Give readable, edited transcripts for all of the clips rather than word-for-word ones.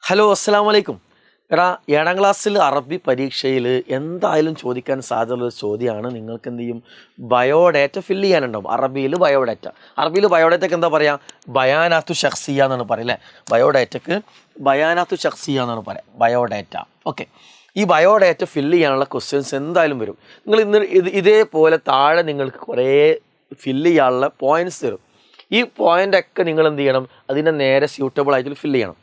Hello അസ്സലാമു അലൈക്കും. എടാ, 7ാം ക്ലാസ്സിൽ അറബി പരീക്ഷയിൽ എന്തായാലും ചോദിക്കാൻ സാധ്യതയുള്ളൊരു ചോദ്യമാണ്. നിങ്ങൾക്ക് എന്ത് ചെയ്യും, ബയോഡേറ്റ ഫില്ല് ചെയ്യാനുണ്ടാവും. അറബിയിൽ ബയോഡേറ്റയ്ക്ക് എന്താ പറയുക, ബയാനാത്തു ഷഖ്സിയ എന്നാണ് പറയുക അല്ലേ. ബയോഡേറ്റയ്ക്ക് ബയാനാത്തു ഷഖ്സിയ എന്നാണ് പറയുക, ബയോഡേറ്റ. ഓക്കെ, ഈ ബയോഡേറ്റ ഫില്ല് ചെയ്യാനുള്ള ക്വസ്റ്റ്യൻസ് എന്തായാലും വരും. നിങ്ങൾ ഇതേപോലെ താഴെ നിങ്ങൾക്ക് കുറേ ഫില്ല് ചെയ്യാനുള്ള പോയിൻറ്റ്സ് തരും. ഈ പോയിൻ്റൊക്കെ നിങ്ങൾ എന്ത് ചെയ്യണം, അതിൻ്റെ നേരെ സ്യൂട്ടബിൾ ആയിട്ട് ഫില്ല് ചെയ്യണം.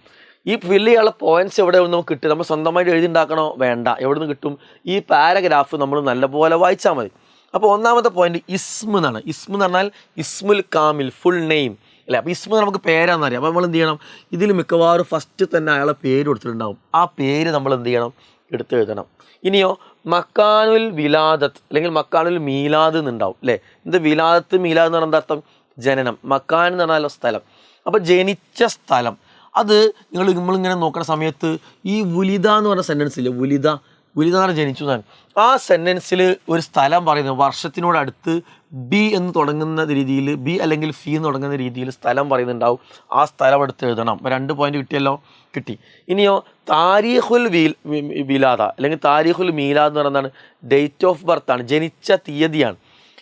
ഈ ഫില്ല് ചെയ്യാനുള്ള പോയിന്റ്സ് എവിടെ നിന്ന് നമുക്ക് കിട്ടും? നമ്മൾ സ്വന്തമായിട്ട് എഴുതി ഉണ്ടാക്കണോ? വേണ്ട. എവിടെ നിന്ന് കിട്ടും? ഈ പാരഗ്രാഫ് നമ്മൾ നല്ലപോലെ വായിച്ചാൽ മതി. അപ്പോൾ ഒന്നാമത്തെ പോയിന്റ് ഇസ്മ എന്നാണ്. ഇസ്മ എന്ന് പറഞ്ഞാൽ ഇസ്മുൽ കാമിൽ, ഫുൾ നെയിം അല്ലേ. അപ്പോൾ ഇസ്മ നമുക്ക് പേരാണെന്നറിയാം. അപ്പോൾ നമ്മൾ എന്ത് ചെയ്യണം, ഇതിൽ മിക്കവാറും ഫസ്റ്റ് തന്നെ അയാളെ പേര് കൊടുത്തിട്ടുണ്ടാവും. ആ പേര് നമ്മൾ എന്ത് ചെയ്യണം, എടുത്ത് എഴുതണം. ഇനിയോ മക്കാനുൽ വിലാദത്ത് അല്ലെങ്കിൽ മക്കാനുൽ മീലാദ് എന്നുണ്ടാവും അല്ലേ. ഇത് വിലാദത്ത് മീലാദ് എന്ന് പറഞ്ഞാൽ എന്താ അർത്ഥം? ജനനം. മക്കാൻ എന്ന് പറഞ്ഞാലോ സ്ഥലം. അപ്പോൾ ജനിച്ച സ്ഥലം അത് നമ്മളിങ്ങനെ നോക്കുന്ന സമയത്ത് ഈ വുലിദ എന്ന് പറഞ്ഞ സെൻറ്റൻസ് ഇല്ലേ, വുലിദ എന്ന് പറഞ്ഞാൽ ജനിച്ചു എന്നാണ്. ആ സെൻറ്റൻസിൽ ഒരു സ്ഥലം പറയുന്നത് വർഷത്തിനോടടുത്ത് ബി എന്ന് തുടങ്ങുന്ന രീതിയിൽ, ബി അല്ലെങ്കിൽ ഫി എന്ന് തുടങ്ങുന്ന രീതിയിൽ സ്ഥലം പറയുന്നുണ്ടാവും. ആ സ്ഥലം എടുത്ത് എഴുതണം. അപ്പോൾ 2 പോയിന്റ് കിട്ടിയല്ലോ, കിട്ടി. ഇനിയോ താരീഖുൽ വിലാദ അല്ലെങ്കിൽ താരീഖുൽ മീലാദ് എന്ന് പറയുന്നതാണ് ഡേറ്റ് ഓഫ് ബർത്ത് ആണ്, ജനിച്ച തീയതിയാണ്.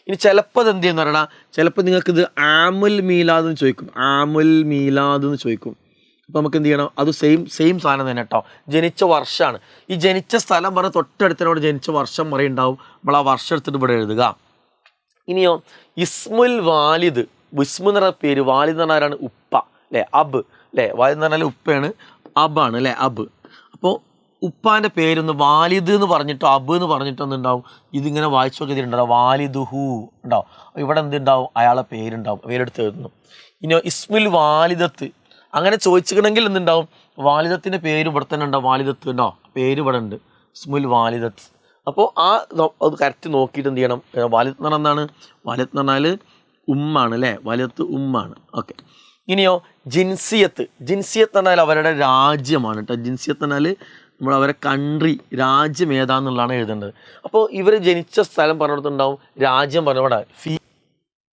ഇനി ചിലപ്പോൾ അത് എന്ത് ചെയ്യുന്ന പറഞ്ഞാൽ, ചിലപ്പോൾ നിങ്ങൾക്കിത് ആമുൽ മീലാദ് എന്ന് ചോദിക്കും, ആമുൽ മീലാദ് എന്ന് ചോദിക്കും. അപ്പോൾ നമുക്ക് എന്ത് ചെയ്യണം, അത് സെയിം സാധനം തന്നെ കേട്ടോ, ജനിച്ച വർഷമാണ്. ഈ ജനിച്ച സ്ഥലം പറഞ്ഞ തൊട്ടടുത്തിനോട് ജനിച്ച വർഷം പറയുണ്ടാവും. നമ്മൾ ആ വർഷം എടുത്തിട്ട് ഇവിടെ എഴുതുക. ഇനിയോ ഇസ്മുൽ വാലിദ്, ഇസ്മു എന്ന് പറഞ്ഞ പേര്, വാലിദ് എന്ന് പറഞ്ഞാലാണ് ഉപ്പ അല്ലേ, അബ് അല്ലേ. വാലിദ് എന്ന് പറഞ്ഞാൽ ഉപ്പയാണ്, അബാണ് അല്ലേ, അബ്. അപ്പോൾ ഉപ്പാൻ്റെ പേരൊന്ന് വാലിദ് എന്ന് പറഞ്ഞിട്ടോ അബ് എന്ന് പറഞ്ഞിട്ടോ എന്തുണ്ടാവും, ഇതിങ്ങനെ വായിച്ചു നോക്കിയിട്ടുണ്ടാവും, വാലിദുഹു ഉണ്ടാവും. ഇവിടെ എന്തുണ്ടാവും, അയാളെ പേരുണ്ടാവും, പേരെടുത്ത് എഴുതുന്നു. ഇനിയോ ഇസ്മുൽ വാലിദത്ത് അങ്ങനെ ചോദിച്ചിട്ടുണ്ടെങ്കിൽ എന്തുണ്ടാവും, വാലിദത്തിൻ്റെ പേര് ഇവിടെ തന്നെ ഉണ്ടാവും, വാലിദത്ത് ഉണ്ടോ, പേര് ഇവിടെ ഉണ്ട്, ഇസ്മുൽ വാലിദത്ത്. അപ്പോൾ അത് കറക്റ്റ് നോക്കിയിട്ട് എന്ത് ചെയ്യണം. വാലിദത്ത് എന്ന് പറഞ്ഞാൽ എന്താണ്, വാലിദത്ത് എന്ന് പറഞ്ഞാൽ ഉമ്മാണ് അല്ലേ, വാലിദത്ത് ഉമ്മാണ്. ഓക്കെ, ഇനിയോ ജിൻസിയത്ത് എന്ന് പറഞ്ഞാൽ അവരുടെ രാജ്യമാണ് കേട്ടോ. ജിൻസിയത്ത് പറഞ്ഞാൽ നമ്മൾ അവരെ കൺട്രി, രാജ്യം ഏതാന്നുള്ളതാണ് എഴുതേണ്ടത്. അപ്പോൾ ഇവർ ജനിച്ച സ്ഥലം പറഞ്ഞിടത്തുണ്ടാവും, രാജ്യം പറഞ്ഞവിടെ ഫി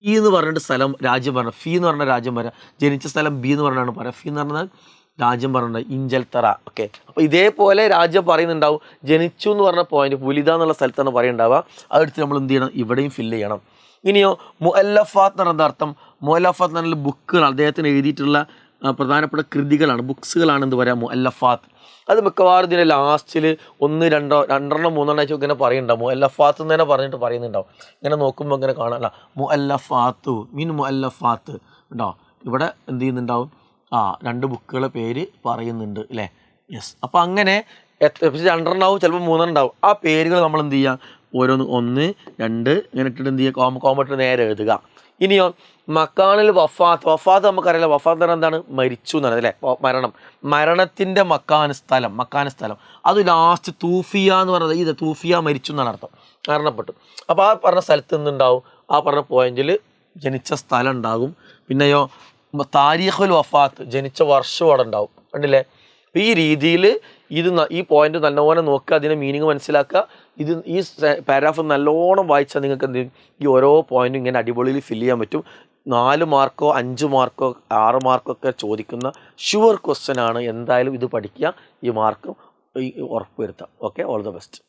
എന്ന് പറഞ്ഞിട്ട് സ്ഥലം രാജ്യം പറഞ്ഞ, ഫി എന്ന് പറഞ്ഞ രാജ്യം പറയാം. ജനിച്ച സ്ഥലം ബി എന്ന് പറഞ്ഞാണ് പറയാം. ഫി എന്ന് പറഞ്ഞാൽ രാജ്യം പറഞ്ഞിട്ടുണ്ട്, ഇഞ്ചൽത്തറ. ഓക്കെ, അപ്പോൾ ഇതേപോലെ രാജ്യം പറയുന്നുണ്ടാവും. ജനിച്ചു എന്ന് പറഞ്ഞ പോയിന്റ് പുലിത എന്നുള്ള സ്ഥലത്താണ് പറയുന്നുണ്ടാവുക. അതെടുത്ത് നമ്മൾ എന്ത് ചെയ്യണം, ഇവിടെയും ഫില്ല് ചെയ്യണം. ഇനിയോ മുഅല്ലഫാത്ത് എന്ന് പറഞ്ഞ അർത്ഥം, മുഅല്ലഫാത്ത് എന്ന് പറഞ്ഞാൽ ബുക്കുകൾ, അദ്ദേഹത്തിന് എഴുതിയിട്ടുള്ള പ്രധാനപ്പെട്ട കൃതികളാണ്, ബുക്സുകളാണ് എന്ത് പറയുക, മുഅല്ലഫാത്ത്. അത് മിക്കവാറും ഇതിൻ്റെ ലാസ്റ്റിൽ 1, 2, 2, 3 ഇങ്ങനെ പറയുന്നുണ്ടാവും. മുഅല്ലഫാത്ത് എന്ന് തന്നെ പറഞ്ഞിട്ട് പറയുന്നുണ്ടാവും. ഇങ്ങനെ നോക്കുമ്പോൾ ഇങ്ങനെ കാണാനല്ല, മുഅല്ലഫാത്തു മീൻ മുഅല്ലഫാത്ത് ഉണ്ടോ. ഇവിടെ എന്ത് ചെയ്യുന്നുണ്ടാവും, 2 ബുക്കുകളെ പേര് പറയുന്നുണ്ട് അല്ലേ. യെസ്, അപ്പോൾ അങ്ങനെ 2 ഉണ്ടാവും, ചിലപ്പോൾ 3 ഉണ്ടാവും. ആ പേരുകൾ നമ്മൾ എന്ത് ചെയ്യുക, ഓരോന്ന് 1, 2 ഇങ്ങനെ ഇട്ടിട്ട് എന്ത് ചെയ്യുക, കോമട്ട് നേരെ എഴുതുക. ഇനിയോ മക്കാനിൽ വഫാത്ത് നമുക്കറിയില്ല. വഫാത്ത് എന്ന് പറഞ്ഞാൽ എന്താണ്, മരിച്ചു എന്നാണ് അല്ലേ, മരണത്തിൻ്റെ മക്കാന് സ്ഥലം. അത് ലാസ്റ്റ് തൂഫിയ എന്ന് പറയുന്നത്, ഇത് തൂഫിയ മരിച്ചു എന്നാണ് അർത്ഥം, മരണപ്പെട്ടു. അപ്പോൾ ആ പറഞ്ഞ സ്ഥലത്ത് നിന്നുണ്ടാവും, ആ പറഞ്ഞ പോയിന്റിൽ ജനിച്ച സ്ഥലം ഉണ്ടാകും. പിന്നെയോ താരീഖുൽ വഫാത്ത്, ജനിച്ച വർഷം അവിടെ ഉണ്ടാവും, കണ്ടില്ലേ. അപ്പോൾ ഈ രീതിയിൽ ഈ പോയിന്റ് നല്ലപോലെ നോക്കുക, അതിൻ്റെ മീനിങ് മനസ്സിലാക്കുക. ഈ പാരാഗ്രാഫ് നല്ലോണം വായിച്ചാൽ നിങ്ങൾക്ക് എന്ത് ചെയ്യും, ഈ ഓരോ പോയിന്റും ഇങ്ങനെ അടിപൊളിയിൽ ഫില്ല് ചെയ്യാൻ പറ്റും. 4 മാർക്കോ 5 മാർക്കോ 6 മാർക്കോ ഒക്കെ ചോദിക്കുന്ന ഷുവർ ക്വസ്റ്റ്യൻ ആണ്. എന്തായാലും ഇത് പഠിക്കുക, ഈ മാർക്കും ഉറപ്പ് വരുത്താം. Okay, all the best.